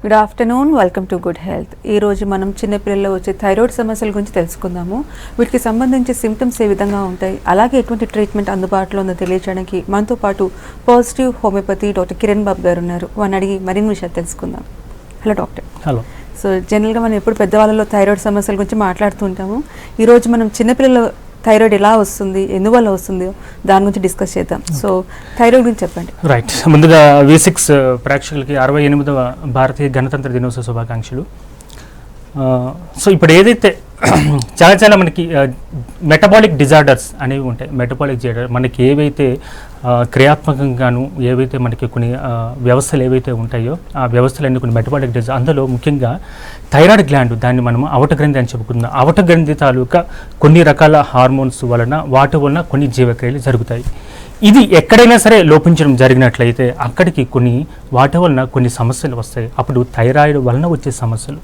Good afternoon, welcome to good health. ఈరోజు మనం చిన్నపిల్లల్లో వచ్చే థైరాయిడ్ సమస్యల గురించి తెలుసుకుందాము. వీటికి సంబంధించి సిమ్టమ్స్ ఏ విధంగా ఉంటాయి, అలాగే ఎటువంటి ట్రీట్మెంట్ అందుబాటులో ఉందో తెలియజేయడానికి మనతో పాటు పాజిటివ్ హోమియోపతి డాక్టర్ కిరణ్ బాబు గారు ఉన్నారు. వారిని అడిగి మరిన్ని విషయాలు తెలుసుకుందాం. Hello doctor. హలో. సో జనరల్గా మనం ఎప్పుడు పెద్దవాళ్ళలో థైరాయిడ్ సమస్యల గురించి మాట్లాడుతూ ఉంటాము. ఈరోజు మనం చిన్నపిల్లల థైరాయిడ్ ఎలా వస్తుంది, ఎందువల్ల వస్తుంది, దాని గురించి డిస్కస్ చేద్దాం. సో థైరాయిడ్ గురించి చెప్పండి. రైట్. ముందుగా V6 ప్రేక్షకులకి 68వ భారతీయ గణతంత్ర దినోత్సవ శుభాకాంక్షలు. సో ఇప్పుడు ఏదైతే చాలా మనకి మెటబాలిక్ డిజార్డర్స్ అనేవి ఉంటాయి. మెటబాలిక్ డిజార్డర్ మనకి ఏవైతే క్రియాత్మకంగాను ఏవైతే మనకి కొన్ని వ్యవస్థలు ఏవైతే ఉంటాయో ఆ వ్యవస్థలన్నీ కొన్ని మెటబాలిక్ డిజార్డర్, అందులో ముఖ్యంగా థైరాయిడ్ గ్లాండ్, దాన్ని మనం అవట గ్రంథి అని చెప్పుకుందాం. అవట గ్రంథి తాలూకా కొన్ని రకాల హార్మోన్స్ వలన వాటి వలన కొన్ని జీవక్రియలు జరుగుతాయి. ఇది ఎక్కడైనా సరే లోపించడం జరిగినట్లయితే అక్కడికి వాటి వలన కొన్ని సమస్యలు వస్తాయి. అప్పుడు థైరాయిడ్ వలన వచ్చే సమస్యలు,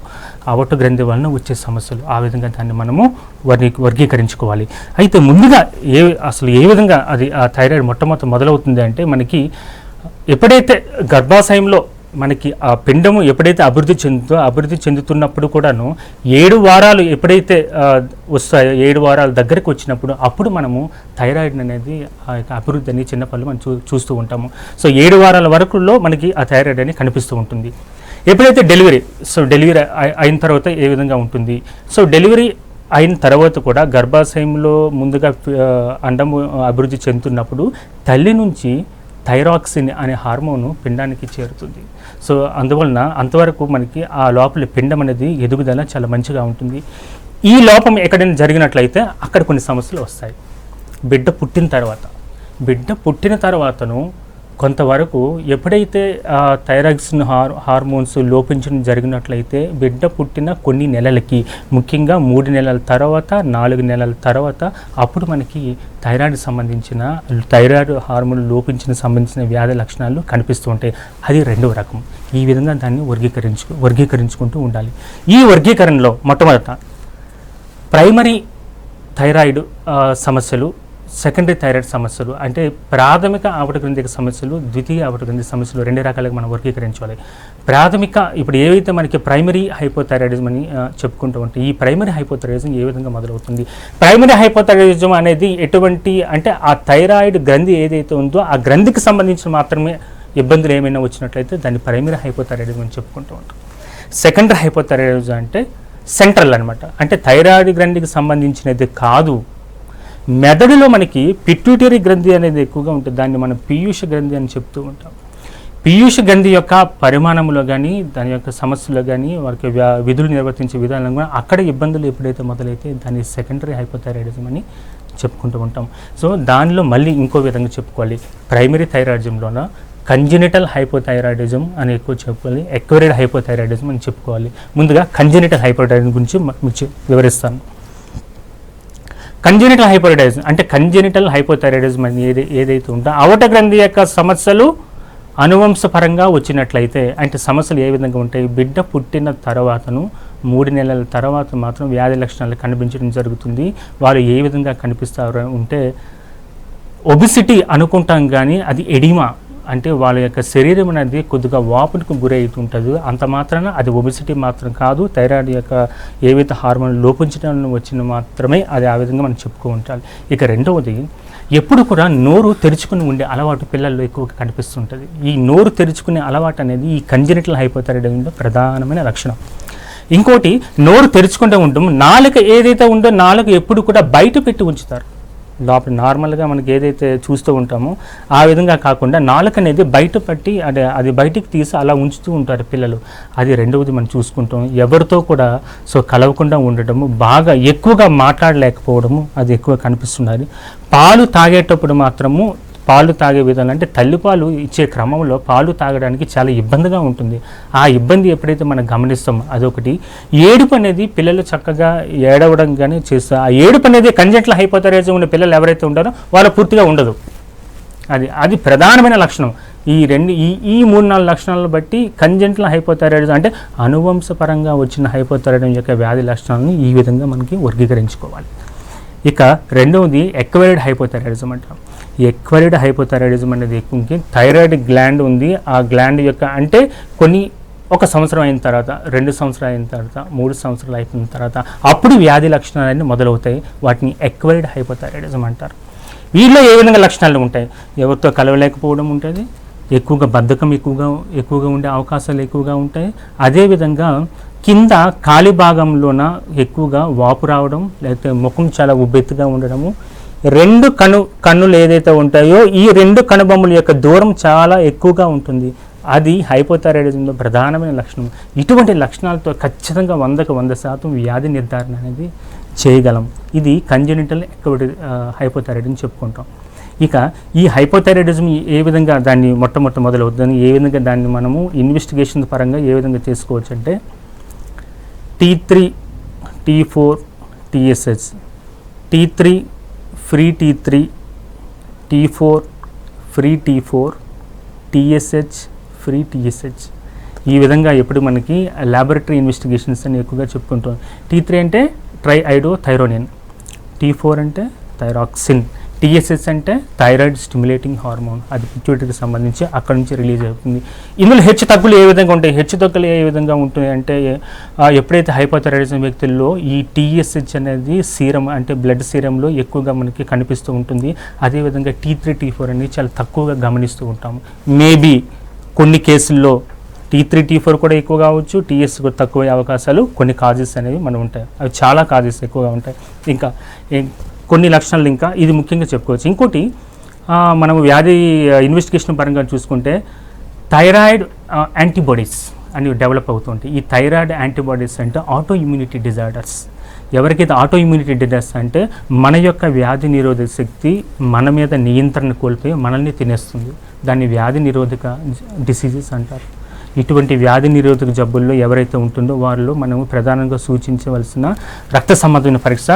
అవట గ్రంథి వలన వచ్చే సమస్యలు, ఆ విధంగా దాన్ని మనము వర్గీకరించుకోవాలి. అయితే ముందుగా అసలు ఏ విధంగా అది ఆ థైరాయిడ్ మొదలవుతుంది అంటే, మనకి ఎప్పుడైతే గర్భాశయంలో మనకి ఆ పిండము ఎప్పుడైతే అభివృద్ధి చెందుతున్నప్పుడు కూడాను 7 వారాలు ఎప్పుడైతే వస్తాయో, 7 వారాల దగ్గరికి వచ్చినప్పుడు అప్పుడు మనము థైరాయిడ్ అనేది ఆ యొక్క అభివృద్ధి అని చిన్నపిల్లలు మనం చూస్తూ ఉంటాము. సో 7 వారాల వరకులో మనకి ఆ థైరాయిడ్ అని కనిపిస్తూ ఉంటుంది. ఎప్పుడైతే డెలివరీ అయిన తర్వాత ఏ విధంగా ఉంటుంది, సో డెలివరీ అయిన తర్వాత కూడా గర్భాశయంలో ముందుగా అండము అభివృద్ధి చెందుతున్నప్పుడు తల్లి నుంచి థైరాక్సిన్ అనే హార్మోను పిండానికి చేరుతుంది. సో అందువలన అంతవరకు మనకి ఆ లోపల పిండం అనేది ఎదుగుదల చాలా మంచిగా ఉంటుంది. ఈ లోపం ఎక్కడైనా జరిగినట్లయితే అక్కడ కొన్ని సమస్యలు వస్తాయి. బిడ్డ పుట్టిన తర్వాతను కొంతవరకు ఎప్పుడైతే థైరాక్సిన్ హార్మోన్స్ లోపించడం జరిగినట్లయితే బిడ్డ పుట్టిన కొన్ని నెలలకి, ముఖ్యంగా 3 నెలల తర్వాత 4 నెలల తర్వాత అప్పుడు మనకి థైరాయిడ్ హార్మోన్ సంబంధించిన వ్యాధి లక్షణాలు కనిపిస్తూ ఉంటాయి. అది 2వ రకం. ఈ విధంగా దాన్ని వర్గీకరించుకుంటూ ఉండాలి. ఈ వర్గీకరణలో మొట్టమొదట ప్రైమరీ థైరాయిడ్ సమస్యలు, సెకండరీ థైరాయిడ్ సమస్యలు, అంటే ప్రాథమిక ఆవట గ్రంథిక సమస్యలు, ద్వితీయ ఆవట గ్రంథి సమస్యలు 2 రకాలుగా మనం వర్గీకరించాలి. ఇప్పుడు ఏవైతే మనకి ప్రైమరీ హైపోథైరాయిడిజం అని చెప్పుకుంటూ ఉంటే, ఈ ప్రైమరీ హైపోథైరాయిడిజం ఏ విధంగా మొదలవుతుంది? ప్రైమరీ హైపోథైరాయిడిజం అనేది ఎటువంటి అంటే ఆ థైరాయిడ్ గ్రంథి ఏదైతే ఉందో ఆ గ్రంథికి సంబంధించిన మాత్రమే ఇబ్బందులు ఏమైనా వచ్చినట్లయితే దాన్ని ప్రైమరీ హైపోథైరాయిడిజం అని చెప్పుకుంటూ ఉంటాం. సెకండరీ హైపోథైరాయిడిజం అంటే సెంట్రల్ అనమాట, అంటే థైరాయిడ్ గ్రంథికి సంబంధించినది కాదు. మెదడులో మనకి పిట్యూటరీ గ్రంథి అనేది ఎక్కువగా ఉంటుంది. దాన్ని మనం పీయూష గ్రంథి అని చెప్తూ ఉంటాం. పీయూష గ్రంథి యొక్క పరిమాణంలో కానీ, దాని యొక్క సమస్యలో కానీ, వారికి విధులు నిర్వర్తించే విధానం కానీ అక్కడ ఇబ్బందులు ఎప్పుడైతే మొదలైతే దాన్ని సెకండరీ హైపోథైరాయిడిజం అని చెప్పుకుంటూ ఉంటాం. సో దానిలో మళ్ళీ ఇంకో విధంగా చెప్పుకోవాలి. ప్రైమరీ థైరాయిడిజంలోన కంజెనిటల్ హైపోథైరాయిడిజం అని ఎక్కువ చెప్పుకోవాలి, ఎక్వైర్డ్ హైపోథైరాయిడిజం అని చెప్పుకోవాలి. ముందుగా కంజెనిటల్ హైపోథైరాయిడిజం గురించి వివరిస్తాను. కంజెనిటల్ హైపోథైరాయిడిజం అని ఏదైతే ఉందో అవట గ్రంథి యొక్క సమస్యలు అనువంశపరంగా వచ్చినట్లయితే, అంటే సమస్యలు ఏ విధంగా ఉంటాయి? బిడ్డ పుట్టిన తర్వాతను 3 నెలల తర్వాత మాత్రం వ్యాధి లక్షణాలు కనిపించడం జరుగుతుంది. వాళ్ళు ఏ విధంగా కనిపిస్తారు అంటే ఒబిసిటీ అనుకుంటాం, కానీ అది ఎడిమా, అంటే వాళ్ళ యొక్క శరీరం అనేది కొద్దిగా వాపుకు గురవుతుంటుంది. అంత మాత్రాన అది ఒబిసిటీ మాత్రం కాదు, థైరాయిడ్ యొక్క ఏవైతే హార్మోన్ లోపించడం వచ్చిన మాత్రమే అది ఆ విధంగా మనం చెప్పుకో ఉండాలి. ఇక రెండవది, ఎప్పుడు కూడా నోరు తెరుచుకుని ఉండే అలవాటు పిల్లల్లో ఎక్కువగా కనిపిస్తుంటుంది. ఈ నోరు తెరుచుకునే అలవాటు అనేది ఈ కంజెనిటల్ హైపోథైరాయిడిజంలో ప్రధానమైన లక్షణం. ఇంకోటి, నోరు తెరుచుకుంటూ ఉండడం, నాలుక ఏదైతే ఉందో నాలుక ఎప్పుడు కూడా బయట పెట్టి ఉంచుతారు. లోపల నార్మల్గా మనకి ఏదైతే చూస్తూ ఉంటామో ఆ విధంగా కాకుండా నాలుక అనేది బయట పట్టి అది బయటికి తీసి అలా ఉంచుతూ ఉంటారు పిల్లలు. అది రెండవది మనం చూసుకుంటాం. ఎవరితో కూడా కలవకుండా ఉండటము, బాగా ఎక్కువగా మాట్లాడలేకపోవడము అది ఎక్కువ కనిపిస్తున్నది. పాలు తాగేటప్పుడు మాత్రము పాలు తాగే విధానం అంటే తల్లిపాలు ఇచ్చే క్రమంలో పాలు తాగడానికి చాలా ఇబ్బందిగా ఉంటుంది. ఆ ఇబ్బంది ఎప్పుడైతే మనం గమనిస్తామో అదొకటి. ఏడుపు అనేది పిల్లలు చక్కగా ఏడవడం కానీ చేస్తారు. ఆ ఏడుపు అనేది కంజెంటల్ హైపోథైరాయిడిజం ఉన్న పిల్లలు ఎవరైతే ఉంటారో వాళ్ళు పూర్తిగా ఉండదు. అది ప్రధానమైన లక్షణం. ఈ 3-4 లక్షణాలను బట్టి కంజెంటల్ హైపోథైరాయిడిజం అంటే అనువంశపరంగా వచ్చిన హైపోథైరాయిడిజం యొక్క వ్యాధి లక్షణాలను ఈ విధంగా మనకి వర్గీకరించుకోవాలి. ఇక రెండవది ఎక్వైర్డ్ హైపోథైరాయిడిజం అంటాం. ఎక్వైర్డ్ హైపోథైరాయిడిజం అనేది థైరాయిడ్ గ్లాండ్ ఉంది. ఆ గ్లాండ్ యొక్క అంటే కొన్ని ఒక సంవత్సరం అయిన తర్వాత, 2 సంవత్సరాలు అయిన తర్వాత, 3 సంవత్సరాలు అయిన తర్వాత అప్పుడు వ్యాధి లక్షణాలన్నీ మొదలవుతాయి. వాటిని ఎక్వైర్డ్ హైపోథైరాయిడిజం అంటారు. వీళ్ళలో ఏ విధంగా లక్షణాలు ఉంటాయి? ఎవరితో కలవలేకపోవడం ఉంటుంది, ఎక్కువగా బద్ధకం ఎక్కువగా ఉండే అవకాశాలు ఎక్కువగా ఉంటాయి. అదేవిధంగా కింద కాలి భాగంలోన ఎక్కువగా వాపు రావడం, లేకపోతే ముఖం చాలా ఉబ్బెత్తుగా ఉండడము, 2 కన్నులు ఏదైతే ఉంటాయో ఈ 2 కనుబొమ్మల యొక్క దూరం చాలా ఎక్కువగా ఉంటుంది. అది హైపోథైరాయిడిజంలో ప్రధానమైన లక్షణం. ఇటువంటి లక్షణాలతో ఖచ్చితంగా 100కు 100% వ్యాధి నిర్ధారణ అనేది చేయగలం. ఇది కంజెనిటల్ ఎక్వైర్డ్ హైపోథైరాయిడిజం చెప్పుకుంటాం. ఇక ఈ హైపోథైరాయిడిజం ఏ విధంగా దాన్ని మొదలవుతుందని, ఏ విధంగా దాన్ని మనము ఇన్వెస్టిగేషన్ పరంగా ఏ విధంగా చేసుకోవచ్చు అంటే T3, T4, TSH, T3 free T3, T4 free T4, TSH free TSH. ఈ విధంగా ఎప్పుడు మనకి ల్యాబొరేటరీ ఇన్వెస్టిగేషన్స్ అని ఎక్కువగా చెప్పుకుంటాం. T3 అంటే ట్రైఐడోథైరోనిన్, T4 అంటే థైరాక్సిన్, TSH అంటే థైరాయిడ్ స్టిమ్యులేటింగ్ హార్మోన్. అది పిట్యూటరీకి సంబంధించి అక్కడ నుంచి రిలీజ్ అవుతుంది. ఇందులో హెచ్చు తగ్గులు ఏ విధంగా ఉంటాయి? హెచ్చు తగ్గులు ఏ విధంగా ఉంటాయి అంటే ఎప్పుడైతే హైపోథైరాయిడిజం వ్యక్తుల్లో ఈ TSH అనేది సీరం అంటే బ్లడ్ సీరంలో ఎక్కువగా మనకి కనిపిస్తూ ఉంటుంది. అదేవిధంగా T3, T4 అనేది చాలా తక్కువగా గమనిస్తూ ఉంటాము. మేబీ కొన్ని కేసుల్లో T3, T4 కూడా ఎక్కువ కావచ్చు, TS కూడా తక్కువ అవకాశాలు కొన్ని కాజెస్ అనేవి మనం ఉంటాయి. అవి చాలా కాజెస్ ఎక్కువగా ఉంటాయి. ఇంకా కొన్ని లక్షణాలు ఇంకా ఇది ముఖ్యంగా చెప్పుకోవచ్చు. ఇంకోటి మనము వ్యాధి ఇన్వెస్టిగేషన్ పరంగా చూసుకుంటే థైరాయిడ్ యాంటీబాడీస్ అనేవి డెవలప్ అవుతుంటాయి. ఈ థైరాయిడ్ యాంటీబాడీస్ అంటే ఆటో ఇమ్యూనిటీ డిజార్డర్స్. ఎవరికైతే ఆటో ఇమ్యూనిటీ డిజార్డర్స్ అంటే మన యొక్క వ్యాధి నిరోధక శక్తి మన మీద నియంత్రణ కోల్పోయి మనల్ని తినేస్తుంది. దాన్ని వ్యాధి నిరోధక డిసీజెస్ అంటారు. ఇటువంటి వ్యాధి నిరోధక జబ్బుల్లో ఎవరైతే ఉంటుందో వారిలో మనము ప్రధానంగా సూచించవలసిన రక్త సంబంధమైన పరీక్ష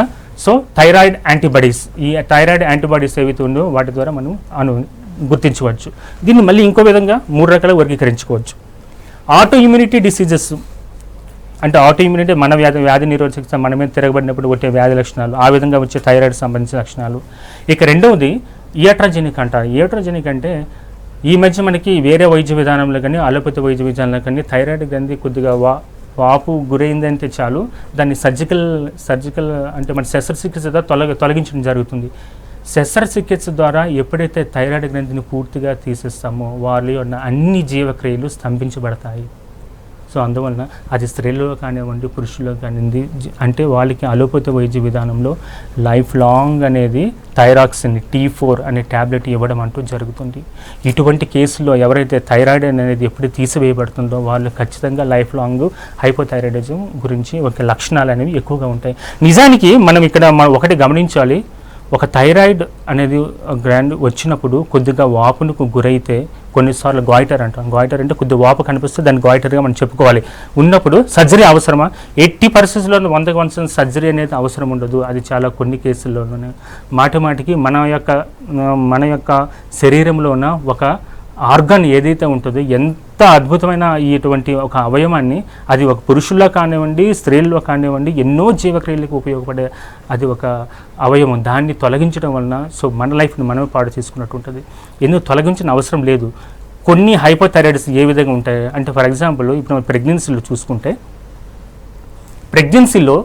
థైరాయిడ్ యాంటీబాడీస్. ఈ థైరాయిడ్ యాంటీబాడీస్ ఏవైతే ఉందో వాటి ద్వారా మనం గుర్తించవచ్చు. దీన్ని మళ్ళీ ఇంకో విధంగా 3 రకాలుగా వర్గీకరించుకోవచ్చు. ఆటో ఇమ్యూనిటీ డిసీజెస్ అంటే ఆటో ఇమ్యూనిటీ మన వ్యాధి నిరోధక మన మీద తిరగబడినప్పుడు వచ్చే వ్యాధి లక్షణాలు, ఆ విధంగా వచ్చే థైరాయిడ్ సంబంధించిన లక్షణాలు. ఇక రెండవది ఇయాట్రోజెనిక్ అంటారు. ఇయాట్రోజెనిక్ అంటే ఈ మధ్య మనకి వేరే వైద్య విధానంలో కానీ అలోపతి వైద్య విధానంలో కానీ థైరాయిడ్ గ్రంథి కొద్దిగా వాపు గురైందంటే చాలు దాన్ని సర్జికల్ అంటే మన శస్త్రచికిత్స ద్వారా తొలగించడం జరుగుతుంది. శస్త్రచికిత్స ద్వారా ఎప్పుడైతే థైరాయిడ్ గ్రంథిని పూర్తిగా తీసేస్తామో వారిలో ఉన్న అన్ని జీవక్రియలు స్తంభించబడతాయి. సో అందువలన అది స్త్రీలలో కానివ్వండి, పురుషుల్లో కానివ్వండి, అంటే వాళ్ళకి అలోపతి వైద్య విధానంలో లైఫ్ లాంగ్ అనేది థైరాక్సిన్ T4 అనే ట్యాబ్లెట్ ఇవ్వడం అంటూ జరుగుతుంది. ఇటువంటి కేసుల్లో ఎవరైతే థైరాయిడ్ అనేది ఎప్పుడు తీసివేయబడుతుందో వాళ్ళు ఖచ్చితంగా లైఫ్ లాంగ్ హైపోథైరాయిడిజం గురించి ఒక లక్షణాలు అనేవి ఎక్కువగా ఉంటాయి. నిజానికి మనం ఇక్కడ ఒకటి గమనించాలి. ఒక థైరాయిడ్ అనేది గ్రాండ్ వచ్చినప్పుడు కొద్దిగా వాపునకు గురైతే కొన్నిసార్లు గాయిటర్ అంటాం. గాయిటర్ అంటే కొద్దిగా వాపు కనిపిస్తే దాన్ని గాయిటర్గా మనం చెప్పుకోవాలి. ఉన్నప్పుడు సర్జరీ అవసరమా? 80%లో 100% సర్జరీ అనేది అవసరం ఉండదు. అది చాలా కొన్ని కేసుల్లోనే మాటిమాటికి మన యొక్క శరీరంలో ఉన్న ఒక ఆర్గాన్ ఏదైతే ఉంటుందో ఎంత అద్భుతమైన ఇటువంటి ఒక అవయవాన్ని అది ఒక పురుషుల్లో కానివ్వండి, స్త్రీల్లో కానివ్వండి ఎన్నో జీవక్రియలకు ఉపయోగపడే అది ఒక అవయవం. దాన్ని తొలగించడం వలన మన లైఫ్ని మనమే పాడు చేసుకున్నట్టు ఉంటుంది. ఎందుకు తొలగించిన అవసరం లేదు. కొన్ని హైపోథైరాయిడ్స్ ఏ విధంగా ఉంటాయి అంటే ఫర్ ఎగ్జాంపుల్ ఇప్పుడు మనం ప్రెగ్నెన్సీలో చూసుకుంటే ప్రెగ్నెన్సీలో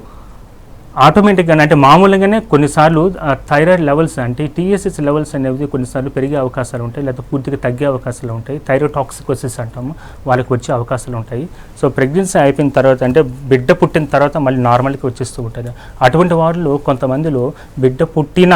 ఆటోమేటిక్గా అంటే మామూలుగానే కొన్నిసార్లు థైరాయిడ్ లెవెల్స్ అంటే TSH లెవెల్స్ అనేవి కొన్నిసార్లు పెరిగే అవకాశాలు ఉంటాయి, లేకపోతే పూర్తిగా తగ్గే అవకాశాలు ఉంటాయి. థైరోటాక్సికోసిస్ అంటాము, వాళ్ళకి వచ్చే అవకాశాలు ఉంటాయి. సో ప్రెగ్నెన్సీ అయిపోయిన తర్వాత అంటే బిడ్డ పుట్టిన తర్వాత మళ్ళీ నార్మల్కి వచ్చేస్తూ ఉంటుంది. అటువంటి వారిలో కొంతమందిలో బిడ్డ పుట్టిన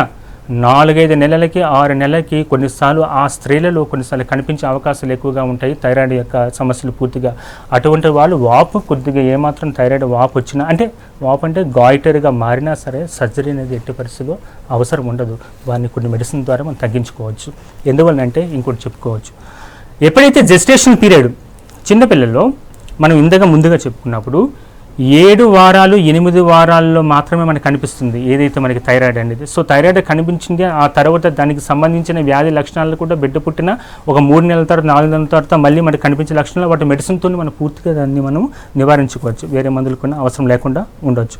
4-5 నెలలకి 6 నెలలకి కొన్నిసార్లు ఆ స్త్రీలలో కొన్నిసార్లు కనిపించే అవకాశాలు ఎక్కువగా ఉంటాయి థైరాయిడ్ యొక్క సమస్యలు పూర్తిగా. అటువంటి వాళ్ళు వాపు కొద్దిగా ఏమాత్రం థైరాయిడ్ వాపు వచ్చినా అంటే వాపు అంటే గాయిటర్గా మారినా సరే సర్జరీ అనేది ఎట్టి పరిస్థితిలో అవసరం ఉండదు. వారిని కొన్ని మెడిసిన్ ద్వారా మనం తగ్గించుకోవచ్చు. ఎందువల్లంటే ఇంకోటి చెప్పుకోవచ్చు, ఎప్పుడైతే జెస్టేషన్ పీరియడ్ చిన్నపిల్లల్లో మనం ముందుగా చెప్పుకున్నప్పుడు 7 వారాలు 8 వారాల్లో మాత్రమే మనకు కనిపిస్తుంది ఏదైతే మనకి థైరాయిడ్ అనేది. సో థైరాయిడ్ కనిపించింది ఆ తర్వాత దానికి సంబంధించిన వ్యాధి లక్షణాలు కూడా బిడ్డ పుట్టిన ఒక 3 నెలల తర్వాత 4 నెలల తర్వాత మళ్ళీ మనకు కనిపించే లక్షణాలు వాటి మెడిసిన్తో మనం పూర్తిగా దాన్ని మనం నివారించుకోవచ్చు. వేరే మందులు కూడా అవసరం లేకుండా ఉండొచ్చు.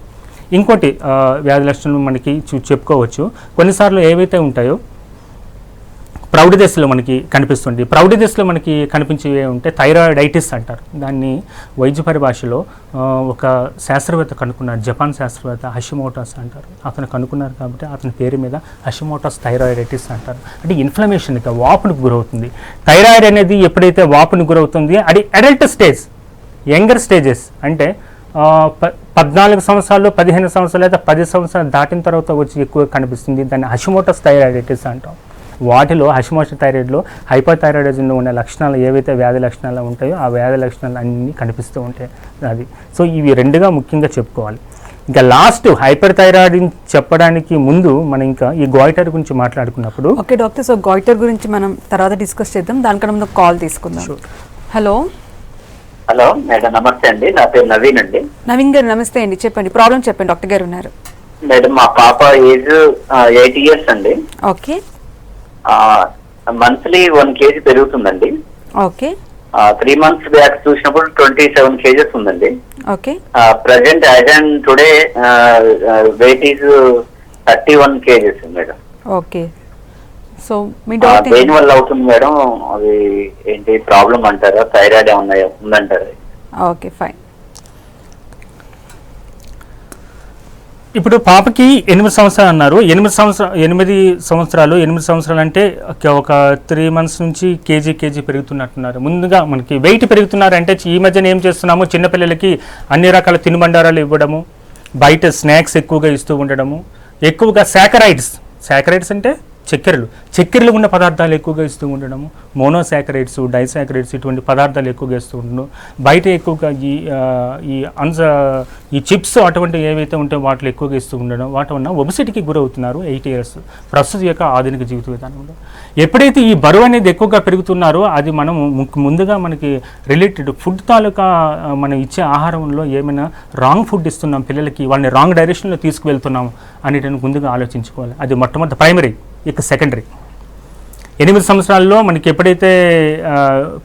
ఇంకోటి వ్యాధి లక్షణాలు మనకి చెప్పుకోవచ్చు. కొన్నిసార్లు ఏవైతే ఉంటాయో ప్రౌఢ దశలో మనకి కనిపిస్తుంది. ప్రౌఢ దశలో మనకి కనిపించేవి ఉంటే థైరాయిడైటిస్ అంటారు. దాన్ని వైద్య పరిభాషలో ఒక శాస్త్రవేత్త కనుక్కున్నారు, జపాన్ శాస్త్రవేత్త హషిమోటోస్ అంటారు. అతను కనుక్కున్నారు కాబట్టి అతని పేరు మీద హషిమోటోస్ థైరాయిడైటిస్ అంటారు. అంటే ఇన్ఫ్లమేషన్కి, వాపునికి గురవుతుంది. థైరాయిడ్ అనేది ఎప్పుడైతే వాపునికి గురవుతుంది అది అడల్ట్ స్టేజ్, యంగర్ స్టేజెస్ అంటే 14 సంవత్సరాలు, 15 సంవత్సరాలు లేదా 10 సంవత్సరాలు దాటిన తర్వాత వచ్చి ఎక్కువ కనిపిస్తుంది. దాన్ని హషిమోటోస్ థైరాయిడైటిస్ అంటాం. వాటిలో హషిమోటోస్ థైరాయిడ్లో హైపోథైరాయిడిజంలో ఉన్న లక్షణాలు ఏవైతే వ్యాధి లక్షణాలు ఉంటాయో ఆ వ్యాధి లక్షణాలు అన్నీ కనిపిస్తూ ఉంటాయి. అది సో ఇవి రెండుగా ముఖ్యంగా చెప్పుకోవాలి. ఇంకా లాస్ట్ హైపర్ థైరాయిడ్ చెప్పడానికి ముందు మనం ఇంకా ఈ గాయిటర్ గురించి మాట్లాడుకున్నప్పుడు, ఓకే డాక్టర్, సో గాయిటర్ గురించి మనం తర్వాత డిస్కస్ చేద్దాం. దానికన్నా ముందు కాల్ తీసుకుందాం. హలో హలో మేడం, నమస్తే అండి. నా పేరు నవీన్ అండి. నవీన్ గారు నమస్తే అండి, చెప్పండి ప్రాబ్లం చెప్పండి, డాక్టర్ గారు ఉన్నారు. మేడం, మా పాప ఏజ్ 8 years అండి. ఓకే. మంత్లీ 1 kg పెరుగుతుందండి. ఓకే. 3 months బ్యాక్ చూసినప్పుడు 27 kgs ఉందండి. Okay. Present as and today weight is 31 kgs madam. Okay. So మీ డాక్టర్ దేని వల్ల అవుతుంది మేడం? అది ఏంటి ప్రాబ్లం అంటారా? థైరాయిడ్ ఏమన్నా ఉందంటారా? Okay fine. ఇప్పుడు పాపకి 8 సంవత్సరాలు అన్నారు. 8 సంవత్సరాలు అంటే ఒక 3 months నుంచి కేజీ పెరుగుతున్నట్టున్నారు. ముందుగా మనకి వెయిట్ పెరుగుతున్నారంటే ఈ మధ్యన ఏం చేస్తున్నాము, చిన్నపిల్లలకి అన్ని రకాల తినుబండారాలు ఇవ్వడము, బయట స్నాక్స్ ఎక్కువగా ఇస్తూ ఉండడము, ఎక్కువగా సాకరైడ్స్ అంటే చక్కెరలు ఉన్న పదార్థాలు ఎక్కువగా ఇస్తూ ఉండడము, మోనోసాకరైడ్స్, డైసాకరైడ్స్ ఇటువంటి పదార్థాలు ఎక్కువగా ఇస్తూ ఉండడం, బయట ఎక్కువగా ఈ చిప్స్ అటువంటి ఏవైతే ఉంటాయో వాటిలో ఎక్కువగా ఇస్తూ ఉండడం, వాటి వల్ల ఒబిసిటీకి గురవుతున్నారు 8 years ప్రస్తుత యొక్క ఆధునిక జీవిత విధానంలో. ఎప్పుడైతే ఈ బరువు అనేది ఎక్కువగా పెరుగుతున్నారో అది మనం ముందుగా మనకి రిలేటెడ్ ఫుడ్ తాలూకా మనం ఇచ్చే ఆహారంలో ఏమైనా రాంగ్ ఫుడ్ ఇస్తున్నాం పిల్లలకి, వాళ్ళని రాంగ్ డైరెక్షన్లో తీసుకువెళ్తున్నాం అనేటిని ముందుగా ఆలోచించుకోవాలి. అది మొట్టమొదటి ప్రైమరీ. ఇక సెకండరీ, 8 సంవత్సరాల్లో మనకి ఎప్పుడైతే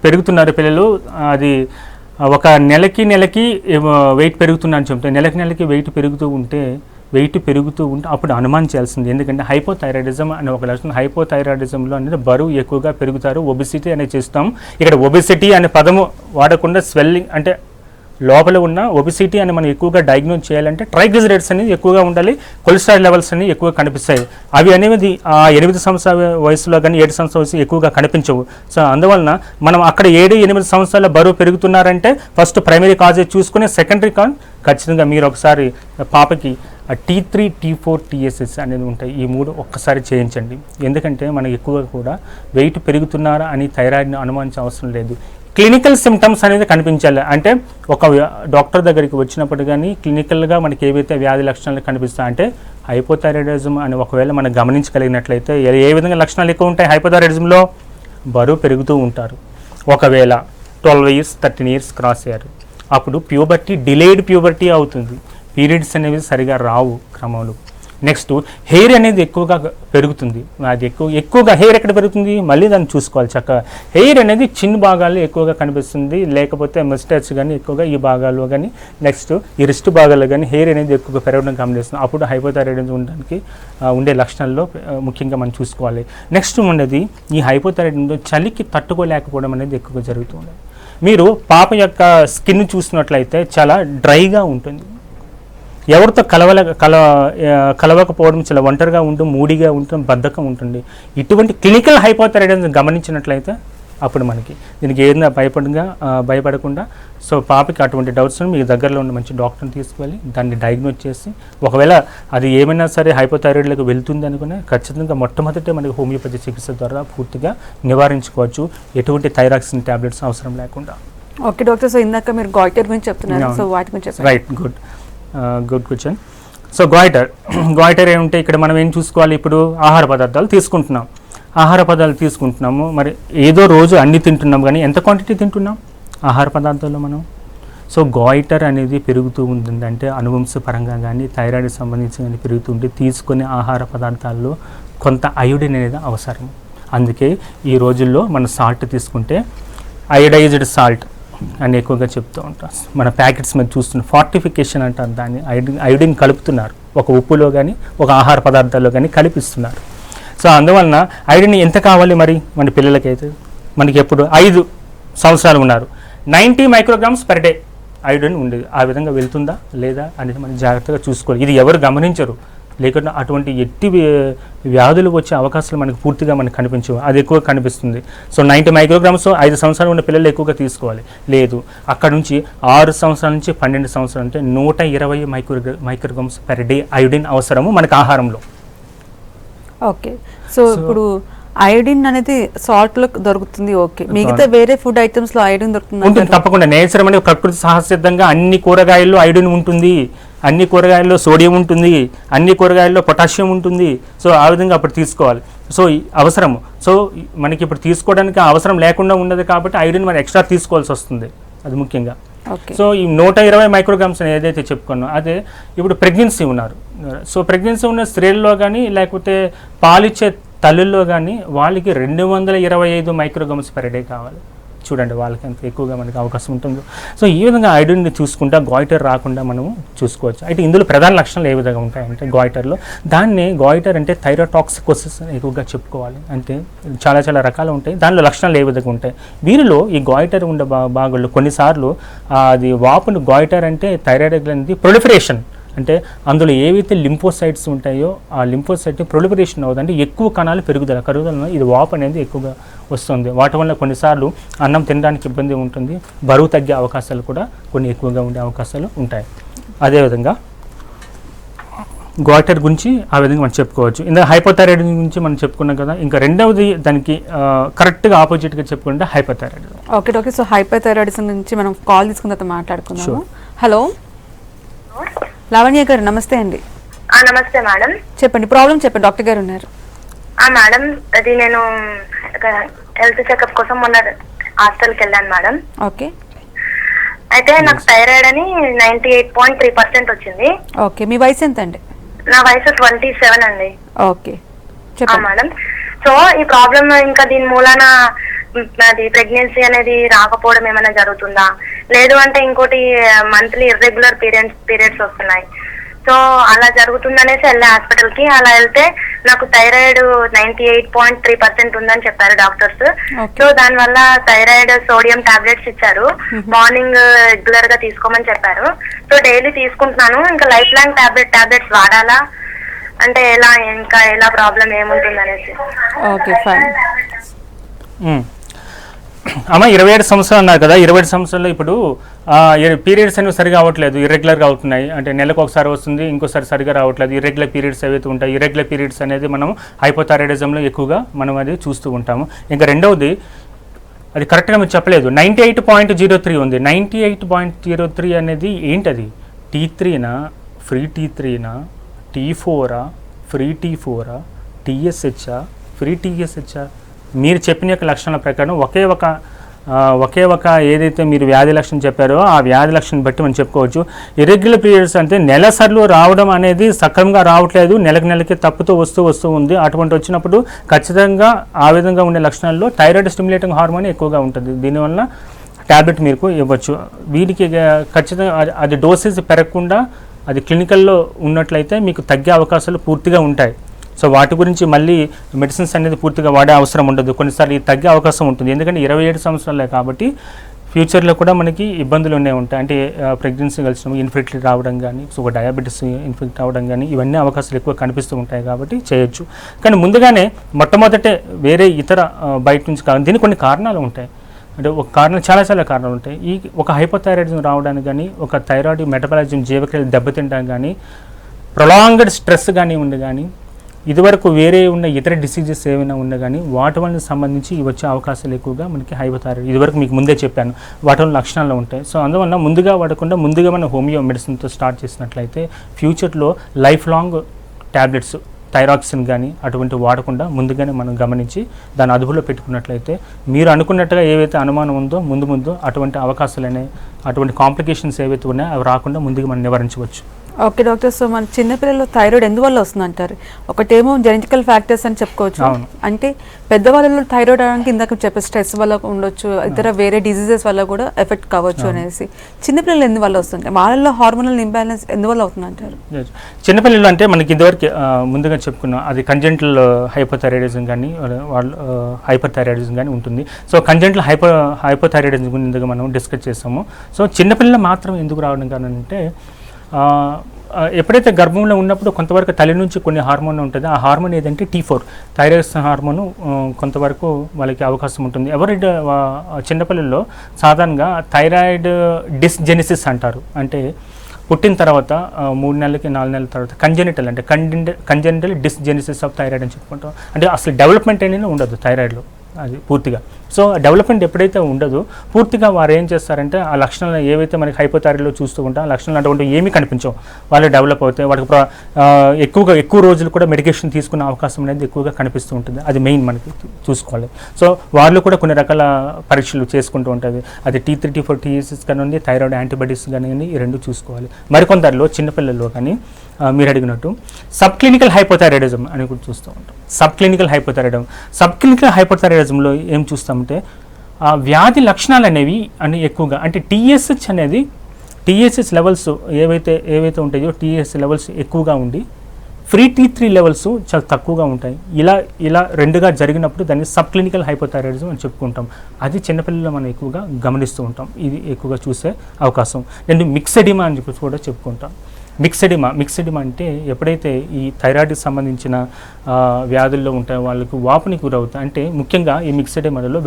పెరుగుతున్నారో పిల్లలు, అది ఒక నెలకి వెయిట్ పెరుగుతుందని చెప్తే నెలకి వెయిట్ పెరుగుతూ ఉంటే అప్పుడు అనుమానించాల్సింది. ఎందుకంటే హైపోథైరాయిడిజం అనే ఒక లక్షణం. హైపోథైరాయిడిజంలో అనేది బరువు ఎక్కువగా పెరుగుతారు, ఒబిసిటీ అనేది చేస్తాం. ఇక్కడ ఒబిసిటీ అనే పదము వాడకుండా స్వెల్లింగ్ అంటే లోపల ఉన్న ఒబిసిటీ అని మనం ఎక్కువగా డయాగ్నోజ్ చేయాలంటే ట్రైగ్లిజరైడ్స్ అనేది ఎక్కువగా ఉండాలి, కొలెస్ట్రాల్ లెవెల్స్ అనేవి ఎక్కువగా కనిపిస్తాయి. అవి అనేది 8 సంవత్సరాల వయసులో కానీ 7 సంవత్సరాల వయసు ఎక్కువగా కనిపించవు. సో అందువలన మనం అక్కడ 7-8 సంవత్సరాల బరువు పెరుగుతున్నారంటే ఫస్ట్ ప్రైమరీ కాజే చూసుకుని సెకండరీ కాజ్ ఖచ్చితంగా మీరు ఒకసారి పాపకి T3, T4, TSS అనేది ఉంటాయి. ఈ 3 ఒక్కసారి చేయించండి. ఎందుకంటే మనకి ఎక్కువగా కూడా వెయిట్ పెరుగుతున్నారా అని థైరాయిడ్ని అనుమానించే అవసరం లేదు. క్లినికల్ సిమ్టమ్స్ అనేది కనిపించాలి. అంటే ఒక డాక్టర్ దగ్గరికి వచ్చినప్పుడు కానీ క్లినికల్గా మనకి ఏవైతే వ్యాధి లక్షణాలు కనిపిస్తాయి అంటే హైపోథైరాయిడిజం అని ఒకవేళ మనం గమనించగలిగినట్లయితే ఏ విధంగా లక్షణాలు ఎక్కువ ఉంటాయి హైపోథైరాయిడిజంలో? బరువు పెరుగుతూ ఉంటారు. ఒకవేళ 12 years 13 years క్రాస్ అయ్యారు, అప్పుడు డిలేడ్ ప్యూబర్టీ అవుతుంది. పీరియడ్స్ అనేవి సరిగా రావు క్రమంలో. నెక్స్ట్ హెయిర్ అనేది ఎక్కువగా పెరుగుతుంది. అది ఎక్కువగా హెయిర్ ఎక్కడ పెరుగుతుంది మళ్ళీ దాన్ని చూసుకోవాలి చక్కగా. హెయిర్ అనేది చిన్న భాగాల్లో ఎక్కువగా కనిపిస్తుంది, లేకపోతే మస్టాచ్ కానీ ఎక్కువగా ఈ భాగాల్లో కానీ, నెక్స్ట్ ఈ రిస్ట్ భాగాల్లో కానీ హెయిర్ అనేది ఎక్కువగా పెరగడం గమనిస్తుంది. అప్పుడు హైపోథైరాయిడిజం ఉండడానికి ఉండే లక్షణాల్లో ముఖ్యంగా మనం చూసుకోవాలి. నెక్స్ట్ ఉన్నది ఈ హైపోథైరాయిడిజంలో చలికి తట్టుకోలేకపోవడం అనేది ఎక్కువగా జరుగుతుంది. మీరు పాప యొక్క స్కిన్ చూసినట్లయితే చాలా డ్రైగా ఉంటుంది, ఎవరితో కలవకపోవడం, చాలా ఒంటరిగా ఉండడం, మూడిగా ఉండటం, బద్ధకం ఉంటుంది. ఇటువంటి క్లినికల్ హైపోథైరాయిడిజం గమనించినట్లయితే అప్పుడు మనకి దీనికి ఏదైనా భయపడకుండా సో పాపకి అటువంటి డౌట్స్ మీ దగ్గరలో ఉన్న మంచి డాక్టర్ని తీసుకువెళ్ళి దాన్ని డయాగ్నోజ్ చేసి, ఒకవేళ అది ఏమైనా సరే హైపోథైరాయిడ్లోకి వెళ్తుంది అనుకునే ఖచ్చితంగా మొట్టమొదటి మనకి హోమియోపతి చికిత్స ద్వారా పూర్తిగా నివారించుకోవచ్చు, ఎటువంటి థైరాక్సిన్ టాబ్లెట్స్ అవసరం లేకుండా. ఓకే డాక్టర్, సో ఇందాక మీరు గాయిటర్ గురించి చెప్తున్నారు, సో వాటి గురించి right, good question. So goitre ఏముంటే ఇక్కడ మనం ఏం చూసుకోవాలి, ఇప్పుడు ఆహార పదార్థాలు తీసుకుంటున్నాము. మరి ఏదో రోజు అన్ని తింటున్నాం కానీ ఎంత క్వాంటిటీ తింటున్నాం ఆహార పదార్థాల్లో మనం? సో గాయిటర్ అనేది పెరుగుతూ ఉంటుందంటే అనువంశపరంగా కానీ థైరాయిడ్ సంబంధించి కానీ పెరుగుతుంటే తీసుకునే ఆహార పదార్థాల్లో కొంత అయోడిన్ అనేది అవసరం. అందుకే ఈ రోజుల్లో మనం సాల్ట్ తీసుకుంటే అయోడైజ్డ్ సాల్ట్ అని ఎక్కువగా చెప్తూ ఉంటాం. మన ప్యాకెట్స్ మీద చూస్తున్న ఫార్టిఫికేషన్ అంటారు దాన్ని. అయోడిన్ కలుపుతున్నారు, ఒక ఉప్పులో కానీ ఒక ఆహార పదార్థాల్లో కానీ కలిపిస్తున్నారు. సో అందువలన ఐరన్ ఎంత కావాలి మరి మన పిల్లలకైతే? మనకి ఎప్పుడు 5 సంవత్సరాలు ఉన్నారు 90 మైక్రోగ్రామ్స్ పర్ డే ఐరన్ ఉండేది. ఆ విధంగా వెళ్తుందా లేదా అనేది మనం జాగ్రత్తగా చూసుకోవాలి. ఇది ఎవరు గమనించరు, లేకుండా అటువంటి ఎట్టి వ్యాధులు వచ్చే అవకాశాలు మనకు పూర్తిగా మనకు కనిపించవు, అది ఎక్కువ కనిపిస్తుంది. సో 90 మైక్రోగ్రామ్స్ 5 సంవత్సరాలు ఉన్న పిల్లలు ఎక్కువగా తీసుకోవాలి. లేదు అక్కడ నుంచి 6 సంవత్సరాల నుంచి 12 సంవత్సరాలు అంటే 120 మైక్రోగ్రామ్స్ పర్ డే ఐరన్ అవసరము మనకు ఆహారంలో. ఓకే. సో ఇప్పుడు ఐరన్ అనేది సాల్ట్ లో దొరుకుతుంది, ఓకే. మిగతా వేరే ఫుడ్ ఐటమ్స్ లో ఐరన్ ఉంటుంది తప్పకుండా. నేచర్ అనేది ప్రకృతి సహసిద్ధంగా అన్ని కూరగాయల్లో ఐరన్ ఉంటుంది, అన్ని కూరగాయల్లో సోడియం ఉంటుంది, అన్ని కూరగాయల్లో పొటాషియం ఉంటుంది. సో ఆ విధంగా అప్పుడు తీసుకోవాలి. సో అవసరము. సో మనకి ఇప్పుడు తీసుకోవడానికి అవసరం లేకుండా ఉన్నది కాబట్టి ఐరన్ మనం ఎక్స్ట్రా తీసుకోవాల్సి వస్తుంది, అది ముఖ్యంగా. సో ఈ 120 మైక్రోగ్రామ్స్ ఏదైతే చెప్పుకున్నాం అదే ఇప్పుడు ప్రెగ్నెన్సీ ఉన్నారు. సో ప్రెగ్నెన్సీ ఉన్న స్త్రీల్లో కానీ లేకపోతే పాలిచ్చే తల్లుల్లో కానీ వాళ్ళకి 225 మైక్రోగ్రామ్స్ పర్ డే కావాలి. చూడండి వాళ్ళకి ఎంత ఎక్కువగా మనకి అవకాశం ఉంటుందో. సో ఈ విధంగా ఐరన్ని చూసుకుంటా గాయిటర్ రాకుండా మనము చూసుకోవచ్చు. అయితే ఇందులో ప్రధాన లక్షణాలు ఏ విధంగా ఉంటాయంటే గాయిటర్లో దాన్ని గాయిటర్ అంటే థైరోటాక్సికోసిస్ అని ఎక్కువగా చెప్పుకోవాలి. అంటే చాలా చాలా రకాలు ఉంటాయి, దానిలో లక్షణాలు ఏ విధంగా ఉంటాయి. వీరిలో ఈ గాయిటర్ ఉండే భాగంలో కొన్నిసార్లు అది వాపును గాయిటర్ అంటే థైరాయిడ్ గ్లాండ్ ప్రొలిఫరేషన్ అంటే అందులో ఏవైతే లింఫోసైట్స్ ఉంటాయో ఆ లింఫోసైట్ ప్రొలిఫరేషన్ అవుతుంది, అంటే ఎక్కువ కణాలు కరుగుదల ఇది వాపు అనేది ఎక్కువగా వస్తుంది. వాటి వల్ల కొన్నిసార్లు అన్నం తినడానికి ఇబ్బంది ఉంటుంది, బరువు తగ్గే అవకాశాలు కూడా కొన్ని ఎక్కువగా ఉండే అవకాశాలు ఉంటాయి. అదేవిధంగా గాయిటర్ గురించి ఆ విధంగా మనం చెప్పుకోవచ్చు. ఇందులో హైపోథైరాయిడ్ గురించి మనం చెప్పుకున్నాం కదా. ఇంకా రెండవది దానికి కరెక్ట్గా ఆపోజిట్గా చెప్పుకుంటే హైపోథైరాయిడ్. ఓకే. సో హైపోథైరాయిడిజం నుంచి మనం కాల్ తీసుకున్న తర్వాత మాట్లాడుకుందాము. హలో లావణ్య గారు, నమస్తే అండి. నమస్తే మేడం. చెప్పండి, ప్రాబ్లం చెప్పండి, డాక్టర్ గారు ఉన్నారు. మేడం అది నేను హెల్త్ చెకప్ కోసం మొన్న హాస్టల్కి వెళ్ళాను మేడం. ఓకే. అయితే నాకు థైరాయిడ్ అని 98.3% వచ్చింది. ఓకే. మీ వయసు ఎంత అండి? నా వయసు 27 అండి. ఓకే చెప్పండి మేడం. సో ఈ ప్రాబ్లమ్ ఇంకా దీని మూలాన అది ప్రెగ్నెన్సీ అనేది రాకపోవడం ఏమైనా జరుగుతుందా, లేదు అంటే ఇంకోటి మంత్లీ ఇర్రెగ్యులర్ పీరియడ్స్ వస్తున్నాయి. సో అలా జరుగుతుందనేసి వెళ్ళే హాస్పిటల్ కి. అలా వెళ్తే నాకు థైరాయిడ్ 98.3% ఉందని చెప్పారు డాక్టర్స్. సో దాని వల్ల థైరాయిడ్ సోడియం టాబ్లెట్స్ ఇచ్చారు, మార్నింగ్ రెగ్యులర్ గా తీసుకోమని చెప్పారు. సో డైలీ తీసుకుంటున్నాను. ఇంకా లైఫ్ లాంగ్ టాబ్లెట్స్ వాడాలా అంటే ఎలా ప్రాబ్లం ఏముంటుంది అనేసి. Okay fine. అమ్మ 27 సంవత్సరాలు అన్నారు కదా. 27 సంవత్సరాల్లో ఇప్పుడు పీరియడ్స్ అనేవి సరిగా అవ్వట్లేదు, ఇర్రెగ్యులర్గా అవుతున్నాయి. అంటే నెలకు ఒకసారి వస్తుంది, ఇంకోసారి సరిగా రావట్లేదు. ఇర్రెగ్యులర్ పీరియడ్స్ ఏవైతే ఉంటాయి, ఇర్రెగ్యులర్ పీరియడ్స్ అనేది మనం హైపోథైరాయిడిజంలో ఎక్కువగా మనం అది చూస్తూ ఉంటాము. ఇంకా రెండవది అది కరెక్ట్గా మీరు చెప్పలేదు, 98.03 ఉంది. 98.03 అనేది ఏంటది? T3నా, ఫ్రీ T3నా, T4ఆ, ఫ్రీ T4ఆ, TSHా, ఫ్రీ TSHా? మీరు చెప్పిన యొక్క లక్షణాల ప్రకారం ఒకే ఒక ఏదైతే మీరు వ్యాధి లక్షణం చెప్పారో ఆ వ్యాధి లక్షణం బట్టి మనం చెప్పుకోవచ్చు. ఇర్రెగ్యులర్ పీరియడ్స్ అంటే నెలసర్లు రావడం అనేది సక్రమంగా రావట్లేదు, నెలకి తప్పుతూ వస్తూ ఉంది. అటువంటి వచ్చినప్పుడు ఖచ్చితంగా ఆ విధంగా ఉండే లక్షణాల్లో థైరాయిడ్ స్టిమ్యులేటింగ్ హార్మోన్ ఎక్కువగా ఉంటుంది. దీనివల్ల ట్యాబ్లెట్ మీకు ఇవ్వచ్చు. వీటికి ఖచ్చితంగా అది డోసేజ్ పెరగకుండా అది క్లినికల్లో ఉన్నట్లయితే మీకు తగ్గే అవకాశాలు పూర్తిగా ఉంటాయి. సో వాటి గురించి మళ్ళీ మెడిసిన్స్ అనేది పూర్తిగా వాడే అవసరం ఉండదు. కొన్నిసార్లు ఇది తగ్గే అవకాశం ఉంటుంది, ఎందుకంటే 27 సంవత్సరాలే కాబట్టి ఫ్యూచర్లో కూడా మనకి ఇబ్బందులు ఉంటాయి. అంటే ప్రెగ్నెన్సీ కలిసినప్పుడు ఇన్ఫెక్ట్ రావడం కానీ, సో డయాబెటీస్ ఇన్ఫెక్ట్ అవ్వడం కానీ ఇవన్నీ అవకాశాలు ఎక్కువ కనిపిస్తూ ఉంటాయి కాబట్టి చేయొచ్చు. కానీ ముందుగానే మొట్టమొదటే వేరే ఇతర బయట నుంచి కాదు, దీనికి కొన్ని కారణాలు ఉంటాయి. అంటే ఒక కారణం చాలా కారణాలు ఉంటాయి. ఈ ఒక హైపోథైరాయిడిజం రావడానికి కానీ, ఒక థైరాయిడ్ మెటబాలిజం జీవక్రియలు దెబ్బతింటానికి కానీ, ప్రొలాంగ్డ్ స్ట్రెస్ కానీ ఉండి కానీ, ఇదివరకు వేరే ఉన్న ఇతర డిసీజెస్ ఏమైనా ఉన్నా కానీ వాటి వల్ల సంబంధించి వచ్చే అవకాశాలు ఎక్కువగా మనకి హైపోథైరాయిడ్. ఇదివరకు మీకు ముందే చెప్పాను వాటి వల్ల లక్షణాలు ఉంటాయి. సో అందువల్ల ముందుగా వాడకుండా ముందుగా మనం హోమియో మెడిసిన్తో స్టార్ట్ చేసినట్లయితే ఫ్యూచర్లో లైఫ్ లాంగ్ ట్యాబ్లెట్స్ థైరాక్సిన్ కానీ అటువంటి వాడకుండా ముందుగానే మనం గమనించి దాన్ని అదుపులో పెట్టుకున్నట్లయితే మీరు అనుకున్నట్టుగా ఏవైతే అనుమానం ఉందో ముందు అటువంటి అవకాశాలనే అటువంటి కాంప్లికేషన్స్ ఏవైతే ఉన్నాయో అవి రాకుండా ముందుగా మనం నివారించవచ్చు. ఓకే డాక్టర్, సో మన చిన్నపిల్లల్లో థైరాయిడ్ ఎందువల్ల వస్తుందంటారు? ఒకటేమో జెనెటికల్ ఫ్యాక్టర్స్ అని చెప్పుకోవచ్చు, అవును. అంటే పెద్దవాళ్ళలో థైరాయిడ్ అవడానికి ఇందాక చెప్పే స్ట్రెస్ వల్ల ఉండొచ్చు, ఇతర వేరే డిసీజెస్ వల్ల కూడా ఎఫెక్ట్ కావచ్చు అనేసి. చిన్నపిల్లలు ఎందువల్ల వస్తుంది, వాళ్ళలో హార్మోనల్ ఇంబ్యాలెన్స్ ఎందువల్ల అవుతుందంటారు? చిన్నపిల్లలు అంటే మనకి ఇదివరకు ముందుగా చెప్పుకున్నాం, అది కంజెంటల్ హైపోథైరాయిడిజం కానీ వాళ్ళు హైపర్ థైరాయిడిజం కానీ ఉంటుంది. సో కంజెంటల్ హైపోథైరాయిడిజం గురించి ఇందుగా మనం డిస్కస్ చేస్తాము. సో చిన్నపిల్లలు మాత్రం ఎందుకు రావడం కానీ అంటే ఎప్పుడైతే గర్భంలో ఉన్నప్పుడు కొంతవరకు తల్లి నుంచి కొన్ని హార్మోన్ ఉంటుంది. ఆ హార్మోన్ ఏదంటే T4 థైరాయిడ్ హార్మోను కొంతవరకు వాళ్ళకి అవకాశం ఉంటుంది. చిన్నపిల్లల్లో సాధారణంగా థైరాయిడ్ డిస్జెనిసిస్ అంటారు. అంటే పుట్టిన తర్వాత 3 నెలలకి 4 నెలల తర్వాత కంజెనిటల్ అంటే కంజెనిటల్ డిస్జెనిసిస్ ఆఫ్ థైరాయిడ్ అని చెప్పుకుంటాం. అంటే అసలు డెవలప్మెంట్ అనేది ఉండదు థైరాయిడ్లో అది పూర్తిగా. సో డెవలప్మెంట్ ఎప్పుడైతే ఉండదో పూర్తిగా వారు ఏం చేస్తారంటే ఆ లక్షణాలు ఏవైతే మనకి హైపోథైరాయిడ్లో చూస్తూ ఉంటాం ఆ లక్షణాలు అటువంటి ఏమీ కనిపించవు, వాళ్ళు డెవలప్ అవుతాయి. వాటికి ఎక్కువ రోజులు కూడా మెడికేషన్ తీసుకునే అవకాశం అనేది ఎక్కువగా కనిపిస్తూ ఉంటుంది. అది మెయిన్ మనకి చూసుకోవాలి. సో వాళ్ళు కూడా కొన్ని రకాల పరీక్షలు చేసుకుంటూ ఉంటుంది. అది T3 T4 TSS కానీ థైరాయిడ్ యాంటీబాడీస్ కానీ ఈ రెండు చూసుకోవాలి. మరికొందరిలో చిన్నపిల్లల్లో కానీ మీరు అడిగినట్టు సబ్ క్లినికల్ హైపోథైరాయిడిజం అని కూడా చూస్తూ ఉంటాం. సబ్ క్లినికల్ హైపోథైరాయిడిజంలో ఏం చూస్తామంటే ఆ వ్యాధి లక్షణాలు అనేవి ఎక్కువగా అంటే టీఎస్హెచ్ లెవెల్స్ ఏవైతే ఉంటాయో టీఎస్హెచ్ లెవెల్స్ ఎక్కువగా ఉండి ఫ్రీ T3 లెవెల్స్ చాలా తక్కువగా ఉంటాయి. ఇలా రెండుగా జరిగినప్పుడు దాన్ని సబ్ క్లినికల్ హైపోథైరాయిడిజం అని చెప్పుకుంటాం. అది చిన్నపిల్లలు మనం ఎక్కువగా గమనిస్తూ ఉంటాం. ఇది ఎక్కువగా చూసే అవకాశం. రెండు మిక్సెడిమా అని చెప్పి కూడా చెప్పుకుంటాం. మిక్సెడిమా అంటే ఎప్పుడైతే ఈ థైరాయిడ్కి సంబంధించిన వ్యాధుల్లో ఉంటాయో వాళ్ళకు వాపుని గురవుతాయి. అంటే ముఖ్యంగా ఈ మిక్సెడిమాలో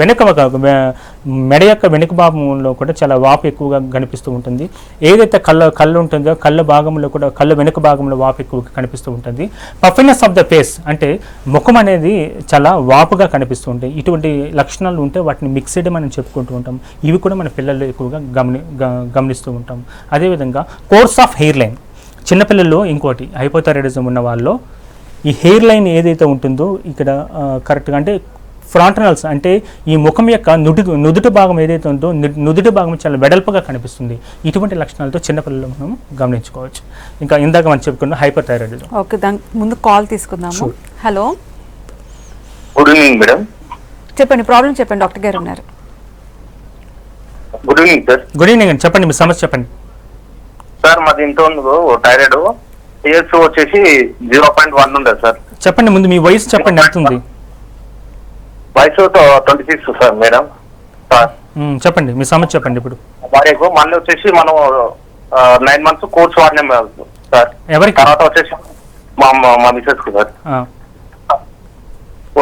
మెడ యొక్క వెనుక భాగంలో కూడా చాలా వాపు ఎక్కువగా కనిపిస్తూ ఉంటుంది. ఏదైతే కళ్ళు ఉంటుందో కళ్ళ భాగంలో కూడా కళ్ళ వెనుక భాగంలో వాపు ఎక్కువగా కనిపిస్తూ ఉంటుంది. పఫినెస్ ఆఫ్ ద ఫేస్ అంటే ముఖం అనేది చాలా వాపుగా కనిపిస్తూ ఉంటాయి. ఇటువంటి లక్షణాలు ఉంటే వాటిని మిక్సెడిమా అని చెప్పుకుంటూ ఉంటాం. ఇవి కూడా మన పిల్లల్లో ఎక్కువగా గమనిస్తూ ఉంటాం. అదేవిధంగా కోర్స్ ఆఫ్ హెయిర్ లైన్ చిన్నపిల్లల్లో ఇంకోటి హైపోథైరాయిడిజం ఉన్న వాళ్ళలో ఈ హెయిర్ లైన్ ఏదైతే ఉంటుందో ఇక్కడ కరెక్ట్గా అంటే ఫ్రాంటనల్స్ అంటే ఈ ముఖం యొక్క నుదుటి భాగం ఏదైతే ఉందో నుదుటి భాగం చాలా వెడల్పుగా కనిపిస్తుంది. ఇటువంటి లక్షణాలతో చిన్నపిల్లలు మనం గమనించుకోవచ్చు. ఇంకా ఇందాక మనం చెప్పుకున్న హైపోథైరాయిడిజం. ఓకే, దానికి ముందు కాల్ తీసుకుందాము. Hello, good evening madam. చెప్పండి, ప్రాబ్లం చెప్పండి, డాక్టర్ గారు ఉన్నారు. Good evening sir. Good evening అండి, చెప్పండి మీ సమస్య చెప్పండి. సార్ మాది ఇంట్లో ఉంది థైరాయిడ్ TS వచ్చేసి 0.1 ఉండదు సార్. చెప్పండి, ముందు మీ వయసు చెప్పండి, ఎంత ఉంది? వయసు 26 సార్ మేడం. సార్ చెప్పండి మీ సమస్య చెప్పండి. ఇప్పుడు భార్యకు మళ్ళీ వచ్చేసి మనం 9 months కోర్స్ వాడినాం సార్. ఎవరికి? తర్వాత వచ్చేసి మా మిసెస్ కు సార్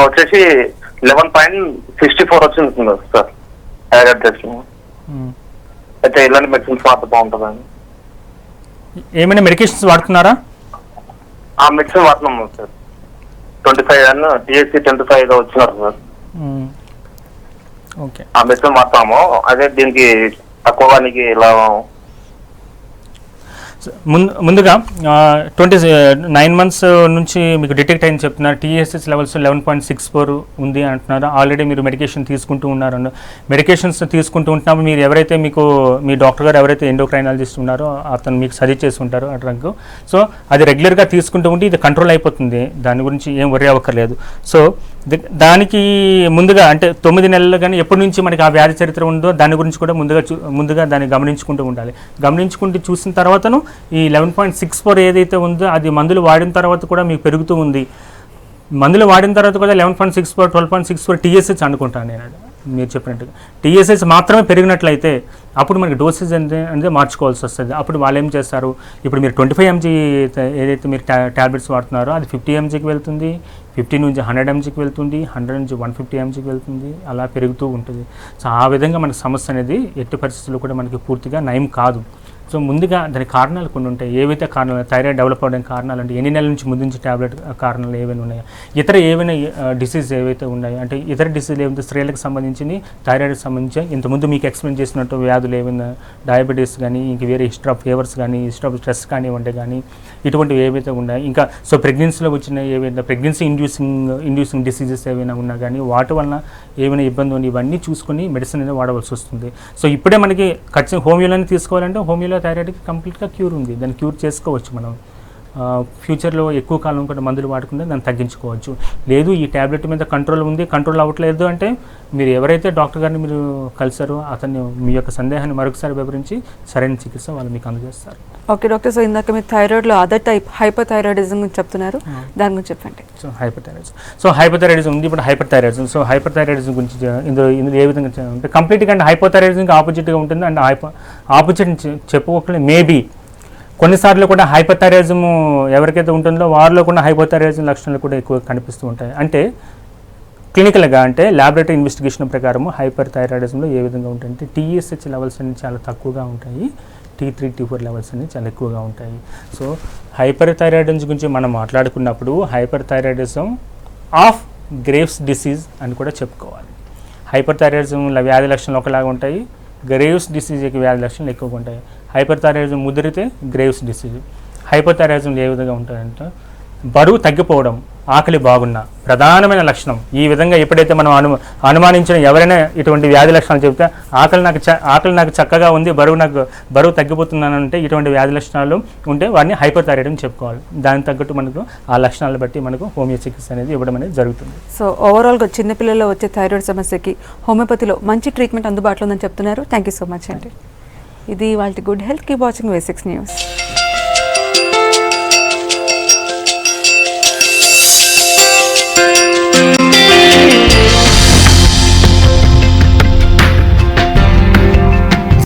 వచ్చేసి 11.64 వచ్చింది సార్ థైరాయిడ్ టెస్ట్. అయితే ఇలాంటి మెడిసిన్స్ వాడితే బాగుంటుందండి. ఏమైనా మెడికేషన్స్ వాడుతున్నారా? ఆ మెడిసిన్ వాడుతున్నాం సార్. 25 అని TSC 25 వచ్చినారు సార్. ఓకే, ఆ మెడిసిన్ వాడతాము. అదే దీనికి తక్కువగా నీకు ఇలా ముందుగా 9 months నుంచి మీకు డిటెక్ట్ అయింది చెప్తున్నారు. TSH లెవెల్స్ 11.64 ఉంది అంటున్నారు. ఆల్రెడీ మీరు మెడికేషన్ తీసుకుంటూ ఉన్నారు. మెడికేషన్స్ తీసుకుంటూ ఉంటున్నప్పుడు మీరు ఎవరైతే మీ డాక్టర్ గారు ఎవరైతే ఎండోక్రైనాలజిస్ట్ ఉన్నారో అతను మీకు సజెస్ట్ చేసి ఉంటారు ఆ డ్రగ్. సో అది రెగ్యులర్గా తీసుకుంటూ ఉంటే ఇది కంట్రోల్ అయిపోతుంది. దాని గురించి ఏం వరి అవ్వక్కర్లేదు. సో దానికి ముందుగా అంటే 9 నెలలు కానీ ఎప్పటి నుంచి మనకి ఆ వ్యాధి చరిత్ర ఉందో దాని గురించి కూడా ముందుగా దాన్ని గమనించుకుంటూ ఉండాలి. గమనించుకుంటూ చూసిన తర్వాతను ఈ 11.64 ఏదైతే ఉందో అది మందులు వాడిన తర్వాత కూడా మీకు పెరుగుతూ ఉంది. మందులు వాడిన తర్వాత కూడా 11.64 12.64 TSH అనుకుంటాను నేను. మీరు చెప్పినట్టుగా TSH మాత్రమే పెరిగినట్లయితే అప్పుడు మనకి డోసేజ్ అనేది మార్చుకోవాల్సి వస్తుంది. అప్పుడు వాళ్ళు ఏం చేస్తారు, ఇప్పుడు మీరు 25 mg ఏదైతే మీరు ట్యాబ్లెట్స్ వాడుతున్నారో అది 50 mgకి వెళ్తుంది, 50 నుంచి 100 mgకి వెళ్తుంది, 100 నుంచి 150 mgకి వెళ్తుంది, అలా పెరుగుతూ ఉంటుంది. సో ఆ విధంగా మనకి సమస్య అనేది ఎట్టి పరిస్థితుల్లో కూడా మనకి పూర్తిగా నయం కాదు. సో ముందుగా దానికి కారణాలు కొన్ని ఉంటాయి. ఏవైతే కారణాలు థైరాయిడ్ డెవలప్ అవ్వడానికి కారణాలు అంటే ఎన్ని నెలల నుంచి ముందు నుంచి ట్యాబ్లెట్ కారణాలు ఏవైనా ఉన్నాయా, ఇతర ఏవైనా డిసీజ్ ఏవైతే ఉన్నాయో అంటే ఇతర డిసీజ్ ఏవైతే స్త్రీలకు సంబంధించి థైరాయిడ్కి సంబంధించి ఇంతకుముందు మీకు ఎక్స్ప్లెయిన్ చేసినట్టు వ్యాధులు ఏమైనా డయాబెటీస్ కానీ ఇంక వేరే హిస్టరీ ఆఫ్ ఫీవర్స్ కానీ హిస్టరీ ఆఫ్ స్ట్రెస్ కానివ్వండి కానీ ఇటువంటివి ఏవైతే ఉన్నాయో ఇంకా సో ప్రెగ్నెన్సీలో వచ్చిన ఏవైనా ప్రెగ్నెన్సీ ఇండ్యూసింగ్ డిసీజెస్ ఏవైనా ఉన్నా కానీ వాటి వలన ఏమైనా ఇబ్బంది ఉంది ఇవన్నీ చూసుకొని మెడిసిన్ అనేది వాడవలసి వస్తుంది. సో ఇప్పుడే మనకి ఖచ్చితంగా హోమియోలోనే తీసుకోవాలంటే హోమియోలో జనరల్గా థైరాయిడ్కి కంప్లీట్గా క్యూర్ ఉంది, దాన్ని క్యూర్ చేసుకోవచ్చు మనం. ఫ్యూచర్లో ఎక్కువ కాలం కూడా మందులు వాడుకుంటే దాన్ని తగ్గించుకోవచ్చు. లేదు ఈ ట్యాబ్లెట్ మీద కంట్రోల్ ఉంది, కంట్రోల్ అవ్వట్లేదు అంటే మీరు ఎవరైతే డాక్టర్ గారిని మీరు కలిసారో అతన్ని మీ యొక్క సందేహాన్ని మరొకసారి వివరించి సరైన చికిత్స వాళ్ళు మీకు అందజేస్తారు. ఓకే డాక్టర్, సో ఇందాక మీరు థైరాయిడ్లో అదర్ టైప్ హైపర్ థైరాయిడిజం గురించి చెప్తున్నారు, దాని గురించి చెప్పండి. సో హైపర్ థైరాయిడిజం ఉంది, ఇప్పుడు hyper thyroidism. So hyper thyroidism గురించి ఇందులో ఏ విధంగా అంటే కంప్లీట్గా అంటే హైపర్ థైరాయిడిజంకి ఆపోజిట్గా ఉంటుంది. అండ్ ఆపోజిట్ చెప్పుకోకలే మేబీ కొన్నిసార్లు కూడా హైపర్ థైరాయిడిజం ఎవరికైతే ఉంటుందో వారిలో కూడా హైపర్ థైరాయిడిజం లక్షణాలు కూడా ఎక్కువ కనిపిస్తూ ఉంటాయి. అంటే క్లినికల్గా అంటే ల్యాబొరేటరీ ఇన్వెస్టిగేషన్ ప్రకారము హైపర్ థైరాయిడిజంలో ఏ విధంగా ఉంటాయంటే TSH లెవెల్స్ అన్ని చాలా తక్కువగా ఉంటాయి, T3 T4 లెవెల్స్ అన్ని చాలా ఎక్కువగా ఉంటాయి. సో హైపర్ థైరాయిడిజం గురించి మనం మాట్లాడుకున్నప్పుడు hyper thyroidism of Graves disease అని కూడా చెప్పుకోవాలి. హైపర్ థైరాయిడిజం వ్యాధి లక్షణాలు ఒకలాగా ఉంటాయి, గ్రేవ్స్ డిసీజ్కి వ్యాధి లక్షణాలు ఎక్కువగా ఉంటాయి. హైపర్ థైరాయిడిజం ముదిరితే గ్రేవ్స్ డిసీజ్. హైపర్ థైరాయిడిజం ఏ విధంగా ఉంటాయంటే బరువు తగ్గిపోవడం, ఆకలి బాగున్న ప్రధానమైన లక్షణం. ఈ విధంగా ఎప్పుడైతే మనం అనుమానించిన ఎవరైనా ఇటువంటి వ్యాధి లక్షణాలు చెబితే ఆకలి నాకు చక్కగా ఉంది, బరువు తగ్గిపోతుందనంటే ఇటువంటి వ్యాధి లక్షణాలు ఉంటే వాడిని హైపర్ థైరాయిడ్ చెప్పుకోవాలి. దానికి తగ్గట్టు మనకు ఆ లక్షణాలు బట్టి మనకు హోమియో చికిత్స అనేది ఇవ్వడం అనేది జరుగుతుంది. సో ఓవరాల్గా చిన్నపిల్లల్లో వచ్చే థైరాయిడ్ సమస్యకి హోమియోపతిలో మంచి ట్రీట్మెంట్ అందుబాటులో ఉందని చెప్తున్నారు. థ్యాంక్ యూ సో మచ్ అండి. ఇది వాళ్ళ good health. Keep watching V6 news.